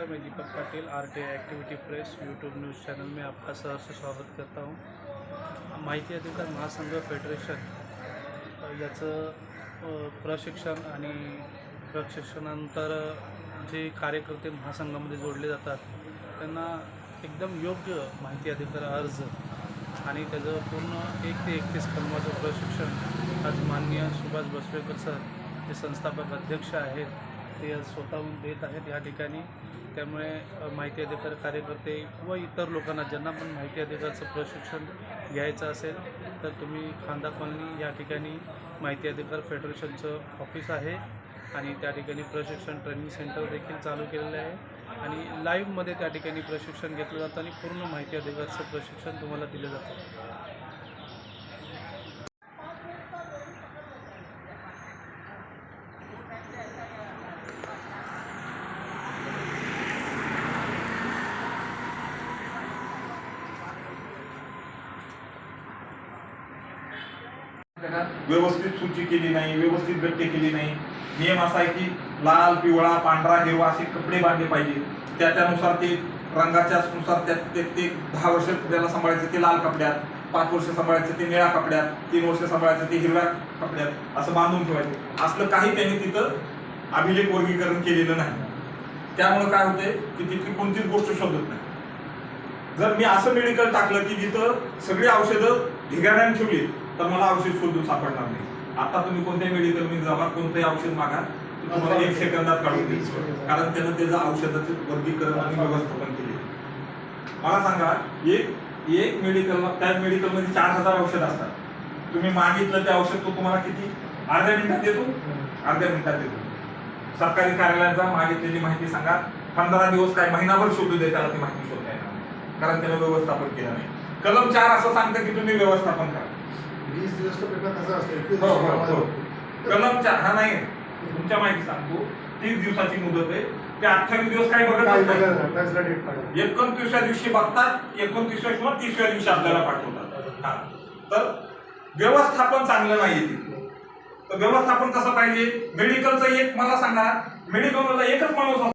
नमस्कार, मैं Deepak Patil RTI activity press YouTube news channel में आपका सहर्ष स्वागत करता हूँ। माहिती अधिकार महासंघ फेडरेशन याचं प्रशिक्षण आणि प्रशिक्षणानंतर जे कार्यकर्ते महासंघामध्ये जोडले जातात त्यांना एकदम योग्य माहिती अधिकार अर्ज आणि त्याचं पूर्ण 1 ते 31 कलमाचं प्रशिक्षण आज माननीय सुभाष बसवेकर सर जे संस्थापक अध्यक्ष आहेत ते स्वतःहून देत आहेत या ठिकाणी। त्यामुळे माहिती अधिकार कार्यकर्ते व इतर लोकांना ज्यांना पण माहिती अधिकाराचं प्रशिक्षण घ्यायचं असेल तर तुम्ही खांदा कॉलनी या ठिकाणी माहिती अधिकार फेडरेशनचं ऑफिस आहे आणि त्या ठिकाणी प्रशिक्षण ट्रेनिंग सेंटर देखील चालू केलेलं आहे आणि लाईव्हमध्ये त्या ठिकाणी प्रशिक्षण घेतलं जातं आणि पूर्ण माहिती अधिकाराचं प्रशिक्षण तुम्हाला दिलं जातं। व्यवस्थित सूची केली नाही, व्यवस्थित गट्टे केली नाही। नियम असा आहे की लाल, पिवळा, पांढरा, हिरवा असे कपडे बांधले पाहिजे। त्यानुसार ते रंगाच्या नुसार ते 10 वर्ष त्याला सांभाळायचं ते लाल कपड्यात, 5 वर्ष सांभाळायचं ते निळ्या कपड्यात, 3 वर्ष सांभाळायचं ते हिरव्या कपड्यात असं बांधून ठेवायचं। असलं काही त्यांनी तिथं अभिलेख वर्गीकरण केलेलं नाही। त्यामुळे काय होते की तिथली कोणतीच गोष्ट शोधत नाही। जर मी असं मेडिकल टाकलं की जिथं सगळी औषधं ढिगाऱ्याने ठेवली तर मला औषध शोधून सापडणार नाही। आता तुम्ही कोणत्याही मेडिकल मध्ये जावा, कोणतंही औषध मागा, तुम्हाला 1 सेकंदात काढून देईल, कारण त्यानं त्याचं औषधाचे वर्गीकरण आणि व्यवस्थापन केले। मला सांगा, एक मेडिकल, त्या मेडिकल मध्ये 4000 औषध असतात। तुम्ही मागितलं ते औषध तो तुम्हाला किती अर्ध्या मिनिटात देतो, अर्ध्या मिनिटात देतो। सरकारी कार्यालयात जा, मागितलेली माहिती सांगा, 15 दिवस काय महिनाभर शोधू दे, त्याला ती माहिती शोधता येणार नाही, कारण त्यानं व्यवस्थापन केलं नाही। कलम 4 असं सांगतं की तुम्ही व्यवस्थापन करा। 20 दिवस पेपर कसा असतो? कलम 4 हा नाही, तुमच्या माहिती सांगतो, 30 दिवसाची मुदत आहे। ते 28 दिवस काय बघत नाही, 29व्या दिवशी बघतात, 29व्या किंवा 30व्या दिवशी आपल्याला पाठवतात। तर व्यवस्थापन चांगलं नाहीये तिथे। तर व्यवस्थापन कसं पाहिजे? मेडिकलचं एक मला सांगा, मेडिकलला एकच माणूस